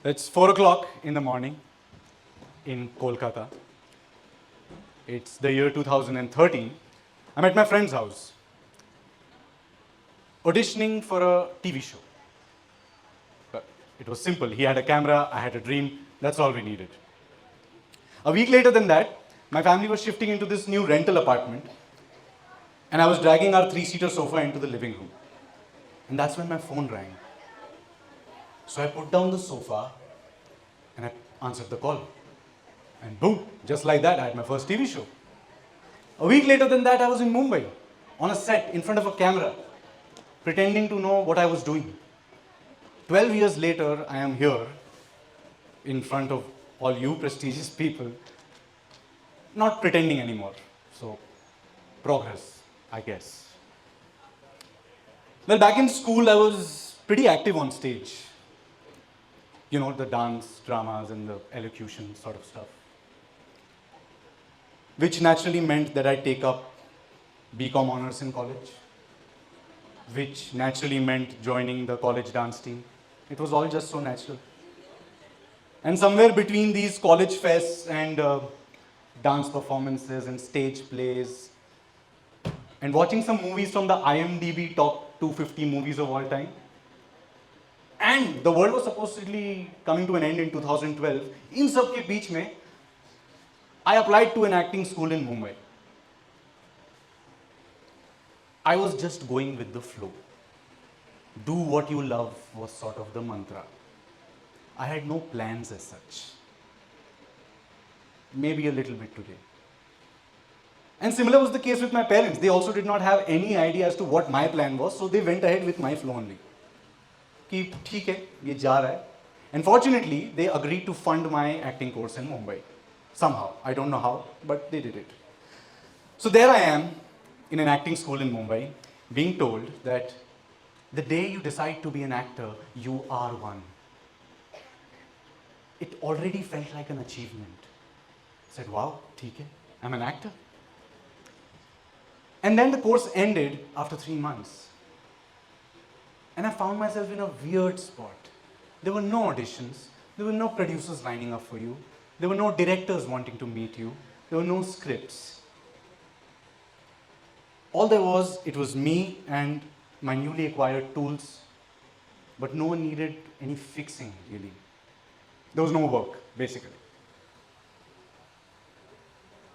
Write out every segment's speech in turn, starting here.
It's 4 o'clock in the morning in Kolkata. It's the year 2013. I'm at my friend's house, auditioning for a TV show. But it was simple. He had a camera, I had a dream. That's all we needed. A week later than that, my family was shifting into this new rental apartment, and I was dragging our three-seater sofa into the living room. And that's when my phone rang. So I put down the sofa and I answered the call. And boom, just like that, I had my first TV show. A week later than that, I was in Mumbai, on a set, in front of a camera, pretending to know what I was doing. 12 years later, I am here, in front of all you prestigious people, not pretending anymore. So, progress, I guess. Well, back in school, I was pretty active on stage. You know, the dance, dramas, and the elocution sort of stuff. Which naturally meant that I take up BCom honors in college. Which naturally meant joining the college dance team. It was all just so natural. And somewhere between these college fests and dance performances and stage plays, and watching some movies from the IMDb top 250 movies of all time, and the world was supposedly coming to an end in 2012, in sab ke beech mein, I applied to an acting school in Mumbai. I was just going with the flow. Do what you love was sort of the mantra. I had no plans as such. Maybe a little bit today. And similar was the case with my parents. They also did not have any idea as to what my plan was, so they went ahead with my flow only. Ki theek hai, ye ja raha hai. And fortunately, they agreed to fund my acting course in Mumbai. Somehow. I don't know how, but they did it. So there I am, in an acting school in Mumbai, being told that the day you decide to be an actor, you are one. It already felt like an achievement. I said, wow, theek hai, I'm an actor. And then the course ended after 3 months. And I found myself in a weird spot. There were no auditions. There were no producers lining up for you. There were no directors wanting to meet you. There were no scripts. All there was, it was me and my newly acquired tools. But no one needed any fixing, really. There was no work, basically.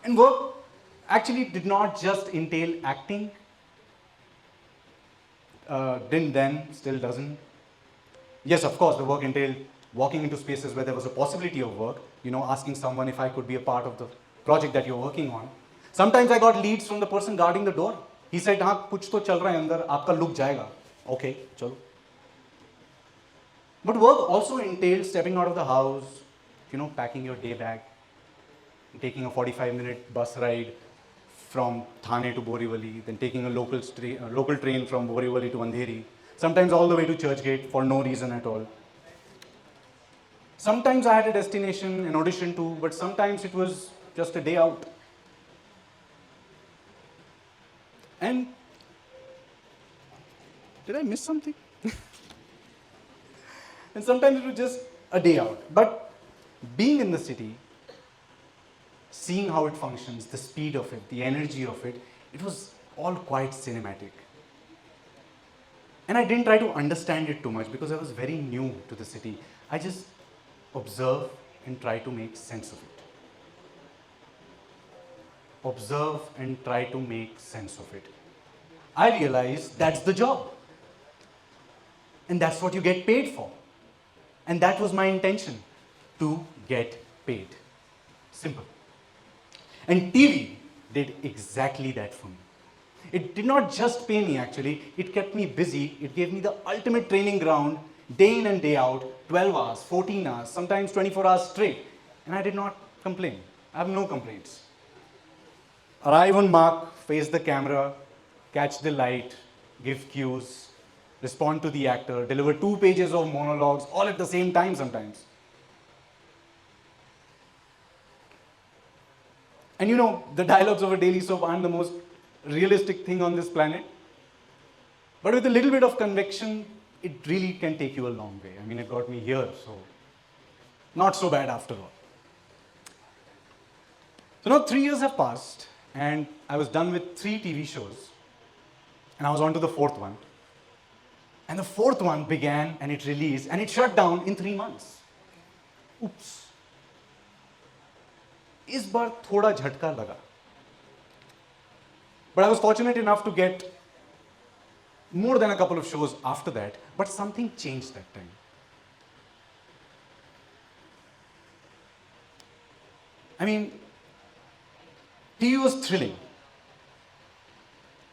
And work actually did not just entail acting. Didn't then, still doesn't. Yes, of course, the work entailed walking into spaces where there was a possibility of work, you know, asking someone if I could be a part of the project that you're working on. Sometimes I got leads from the person guarding the door. He said, हाँ, कुछ तो चल रहा है अंदर, आपका look जाएगा. Okay, चलो. But work also entailed stepping out of the house, you know, packing your day bag, taking a 45-minute bus ride from Thane to Borivali, then taking a local train from Borivali to Andheri, sometimes all the way to Churchgate for no reason at all. Sometimes I had a destination, an audition too, but sometimes it was just a day out. And did I miss something? And sometimes it was just a day out. But being in the city, seeing how it functions, the speed of it, the energy of it, it was all quite cinematic. And I didn't try to understand it too much because I was very new to the city. I just observe and try to make sense of it. Observe and try to make sense of it. I realized that's the job. And that's what you get paid for. And that was my intention, to get paid. Simple. And TV did exactly that for me. It did not just pay me actually, it kept me busy, it gave me the ultimate training ground, day in and day out, 12 hours, 14 hours, sometimes 24 hours straight. And I did not complain. I have no complaints. Arrive on mark, face the camera, catch the light, give cues, respond to the actor, deliver 2 pages of monologues, all at the same time sometimes. And you know, the dialogues of a daily soap aren't the most realistic thing on this planet. But with a little bit of conviction, it really can take you a long way. I mean, it got me here, so Not so bad after all. So now 3 years have passed, and I was done with 3 TV shows, and I was on to the 4th one. And the 4th one began, and it released, and it shut down in 3 months. Oops. इस बार थोड़ा झटका लगा. But I was fortunate enough to get more than a couple of shows after that, but something changed that time. I mean, TV was thrilling.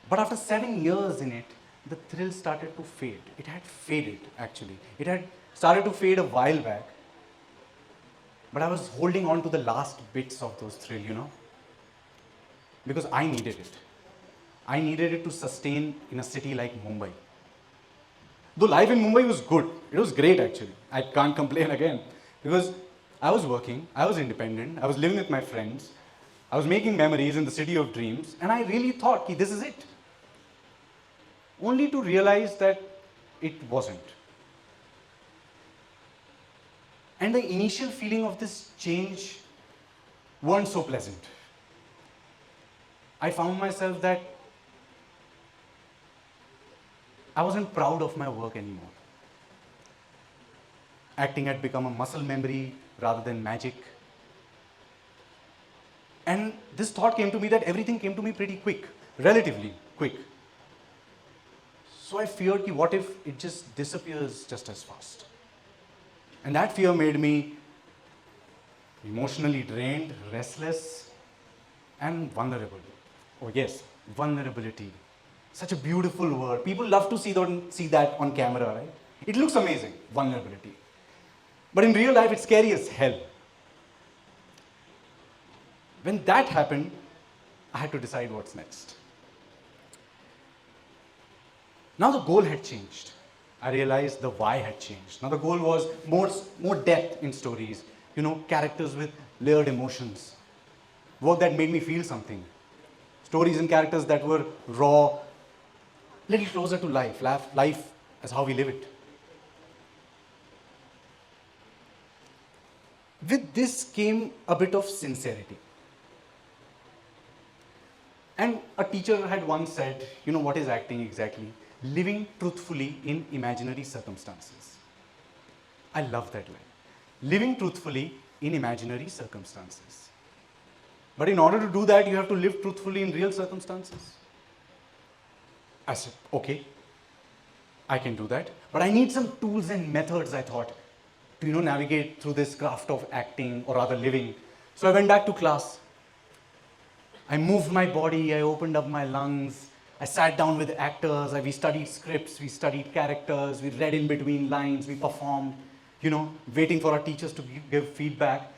But after 7 years in it, the thrill started to fade. It had faded, actually. It had started to fade a while back. But I was holding on to the last bits of those thrill, because I needed it. I needed it to sustain in a city like Mumbai. Though life in Mumbai was good. It was great, actually. I can't complain again. Because I was working, I was independent, I was living with my friends, I was making memories in the city of dreams, and I really thought, this is it. Only to realize that it wasn't. And the initial feeling of this change weren't so pleasant. I found myself that I wasn't proud of my work anymore. Acting had become a muscle memory rather than magic. And this thought came to me that everything came to me pretty quick, relatively quick. So I feared, what if it just disappears just as fast? And that fear made me emotionally drained, restless, and vulnerable. Oh yes, vulnerability. Such a beautiful word. People love to see that on camera, right? It looks amazing, vulnerability. But in real life, it's scary as hell. When that happened, I had to decide what's next. Now the goal had changed. I realized the why had changed. Now the goal was more depth in stories, characters with layered emotions, work that made me feel something, stories and characters that were raw, little closer to life as how we live it. With this came a bit of sincerity. And a teacher had once said, what is acting exactly? Living truthfully in imaginary circumstances. I love that line. Living truthfully in imaginary circumstances. But in order to do that, you have to live truthfully in real circumstances. I said, okay, I can do that. But I need some tools and methods, I thought, to navigate through this craft of acting, or rather living. So I went back to class. I moved my body, I opened up my lungs, I sat down with actors, we studied scripts, we studied characters, we read in between lines, we performed, waiting for our teachers to give feedback.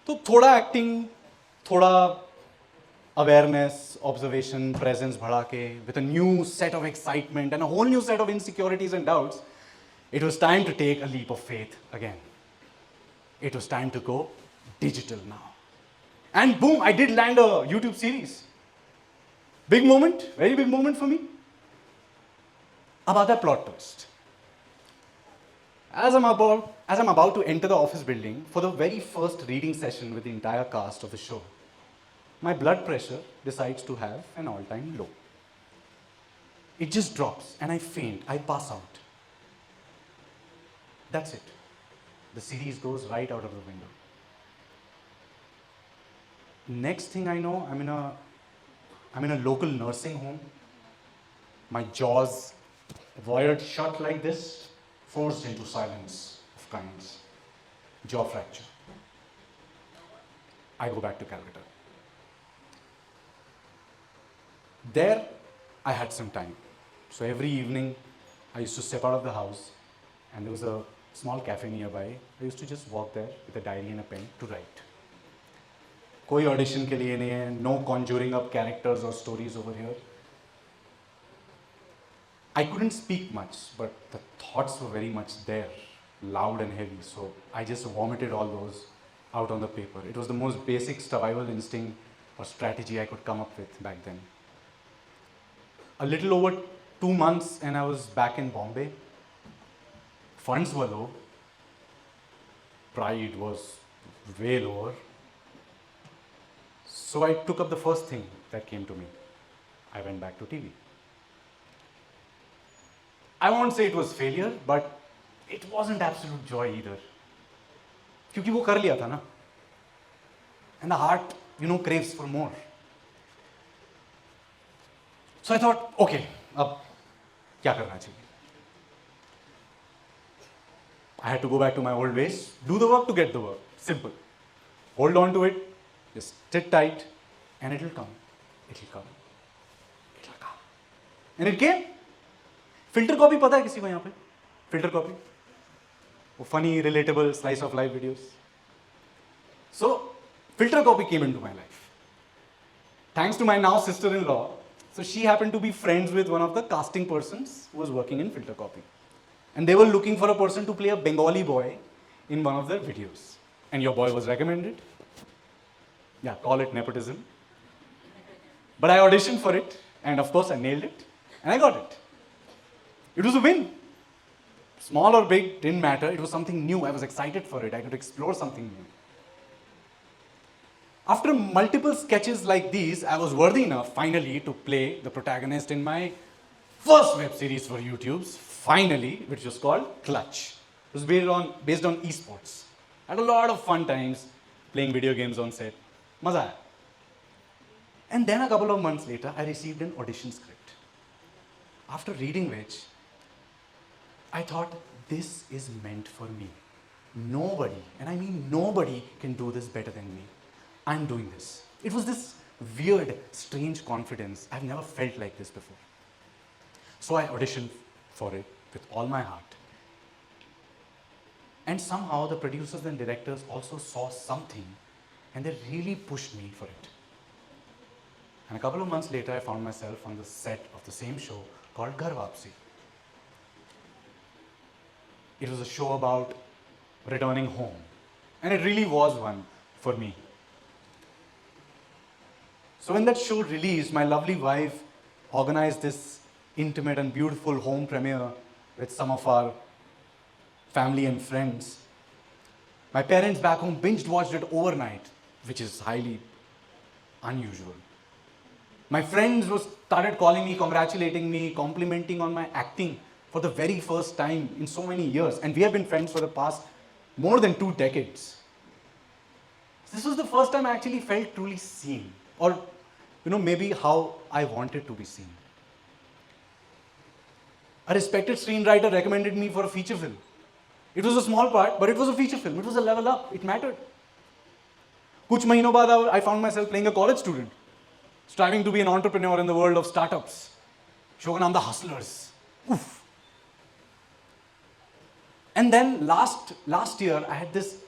So, thoda acting, thoda awareness, observation, presence bhada ke, with a new set of excitement and a whole new set of insecurities and doubts, it was time to take a leap of faith again. It was time to go digital now. And boom, I did land a YouTube series. Big moment, very big moment for me. About that plot twist. As I'm about to enter the office building for the very first reading session with the entire cast of the show, my blood pressure decides to have an all-time low. It just drops and I faint, I pass out. That's it. The series goes right out of the window. Next thing I know, I'm in a local nursing home. My jaws wired shut like this, forced into silence of kinds. Jaw fracture. I go back to Calcutta. There, I had some time. So every evening, I used to step out of the house, and there was a small cafe nearby. I used to just walk there with a diary and a pen to write. कोई audition के लिए नहीं है, no conjuring up characters or stories over here. I couldn't speak much, but the thoughts were very much there, loud and heavy. So I just vomited all those out on the paper. It was the most basic survival instinct or strategy I could come up with back then. A little over 2 months and I was back in Bombay. Funds were low. pride was way lower. So I took up the first thing that came to me. I went back to TV. I won't say it was failure, but it wasn't absolute joy either. क्योंकि वो कर लिया था ना. And the heart, craves for more. So I thought, okay, अब क्या करना चाहिए? I had to go back to my old ways, do the work to get the work. Simple. Hold on to it, just sit tight, and it'll come. It'll come. It'll come. And it came. Filter copy पता है किसी को यहाँ पे? Filter copy. वो funny, relatable, slice of life videos. So, filter copy came into my life. Thanks to my now sister-in-law, so she happened to be friends with one of the casting persons who was working in filter copy. And they were looking for a person to play a Bengali boy in one of their videos. And your boy was recommended. Yeah, call it nepotism. But I auditioned for it, and of course I nailed it, and I got it. It was a win. Small or big, didn't matter. It was something new. I was excited for it. I could explore something new. After multiple sketches like these, I was worthy enough, finally, to play the protagonist in my first web series for YouTube's, finally, which was called Clutch. It was based on esports. I had a lot of fun times playing video games on set. Maza aaya. And then a couple of months later, I received an audition script. After reading which, I thought, this is meant for me. Nobody, and I mean nobody, can do this better than me. I'm doing this. It was this weird, strange confidence. I've never felt like this before. So I auditioned for it with all my heart. And somehow the producers and directors also saw something, and they really pushed me for it. And a couple of months later, I found myself on the set of the same show called Ghar Wapsi. It was a show about returning home. And it really was one for me. So when that show released, my lovely wife organized this intimate and beautiful home premiere with some of our family and friends. My parents back home binge watched it overnight, which is highly unusual. My friends started calling me, congratulating me, complimenting on my acting for the very first time in so many years. And we have been friends for the past more than 2 decades. This was the first time I actually felt truly seen. Or, maybe how I wanted to be seen. A respected screenwriter recommended me for a feature film. It was a small part, but it was a feature film. It was a level up. It mattered. Kuch mahino baad, I found myself playing a college student, striving to be an entrepreneur in the world of startups. Show ka naam The Hustlers. Oof. And then last year, I had this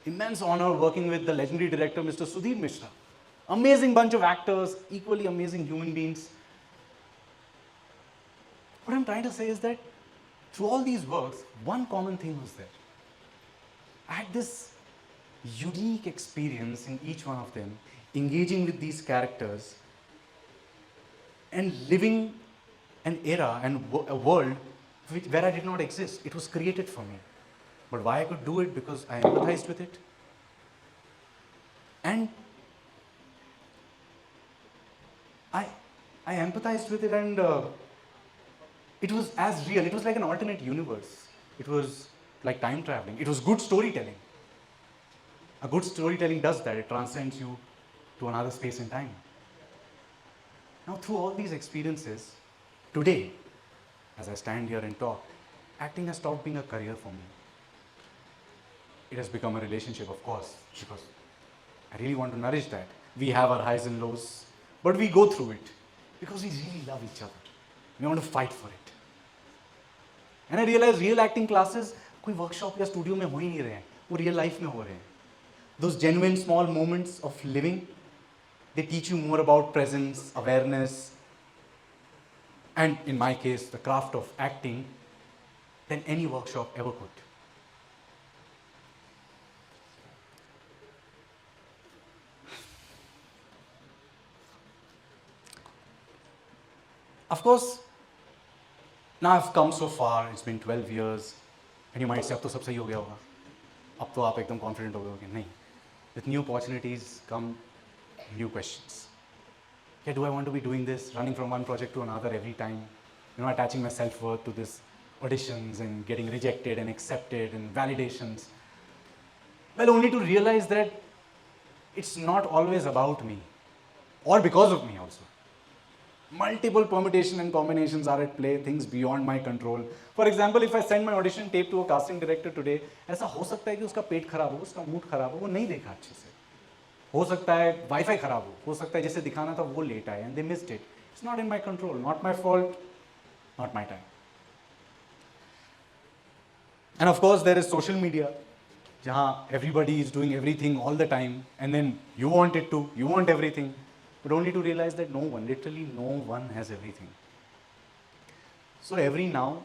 immense honor working with the legendary director, Mr. Sudhir Mishra. Amazing bunch of actors, equally amazing human beings. What I'm trying to say is that through all these works, one common thing was there. I had this unique experience in each one of them, engaging with these characters and living an era and a world where I did not exist. It was created for me. But why I could do it? Because I empathized with it. And I empathized with it, and it was as real. It was like an alternate universe. It was like time traveling. It was good storytelling. A good storytelling does that. It transcends you to another space and time. Now, through all these experiences, today, as I stand here and talk, acting has stopped being a career for me. It has become a relationship, of course, because I really want to nourish that. We have our highs and lows, but we go through it because we really love each other. We want to fight for it. And I realized real acting classes कोई workshop या studio में हो ही नहीं रहे हैं, वो real life में हो रहे हैं. Those genuine small moments of living, they teach you more about presence, awareness, and in my case, the craft of acting, than any workshop ever could. Of course, now I've come so far, it's been 12 years, and you might say, अब तो सब सही हो गया होगा. अब तो आप एकदम कॉन्फिडेंट हो गए हो कि नहीं, with new opportunities come new questions. Yeah, do I want to be doing this, running from one project to another every time, attaching my self-worth to this auditions and getting rejected and accepted and validations? Well, only to realize that it's not always about me, or because of me also. Multiple permutation and combinations are at play, things beyond my control. For example, if I send my audition tape to a casting director today, ऐसा हो सकता है कि उसका पेट खराब हो, उसका mood खराब हो, वो नहीं देखा अच्छे से. हो सकता है वाईफाई खराब हो सकता है जैसे दिखाना था वो लेट आए, and they missed it. It's not in my control, not my fault, not my time. And of course, there is social media, जहाँ everybody is doing everything all the time, and then you want it too, you want everything. But only to realize that no one, literally no one has everything. So every now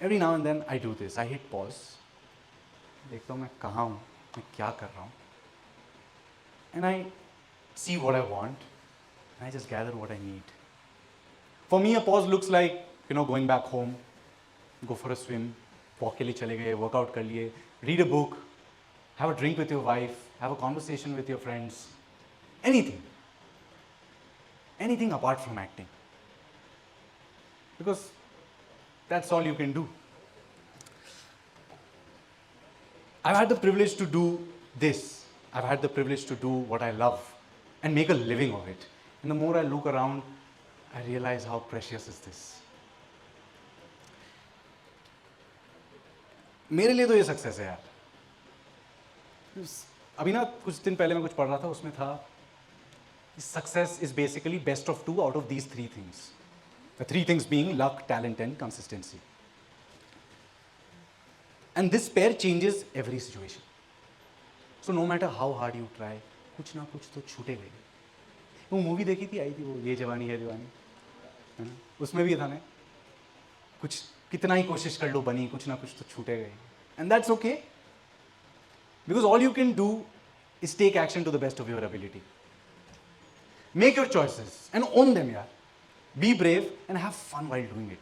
and then I do this. I hit pause. देखता हूँ मैं कहाँ हूँ, मैं क्या कर रहा हूँ. And I see what I want, and I just gather what I need. For me, a pause looks like, going back home, go for a swim, walk के लिए चले गए, workout कर लिए, read a book, have a drink with your wife, have a conversation with your friends, anything. Anything apart from acting. Because that's all you can do. I've had the privilege to do this. I've had the privilege to do what I love and make a living of it. And the more I look around, I realize how precious is this. मेरे लिए तो ये success है यार. अभी ना कुछ दिन पहले मैं कुछ पढ़ रहा था, उसमें था success is basically best of two out of these three things. The three things being luck, talent and consistency. And this pair changes every situation. So no matter how hard you try, कुछ ना कुछ तो छूटेगा ही. वो movie देखी थी, आई थी वो ये जवानी है दीवानी, है ना, उसमें भी था ना, कुछ कितना ही कोशिश कर लो बनी, कुछ ना कुछ तो छूटेगा ही. And that's okay, because all you can do is take action to the best of your ability. Make your choices and own them, yaar. Be brave and have fun while doing it.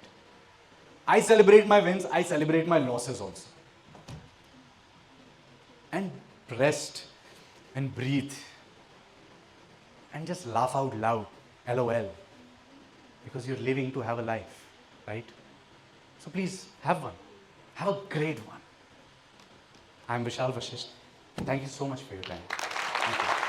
I celebrate my wins, I celebrate my losses also. And rest and breathe and just laugh out loud, LOL, because you're living to have a life, right? So please have one. Have a great one. I'm Vishal Vashishtha. Thank you so much for your time. Thank you.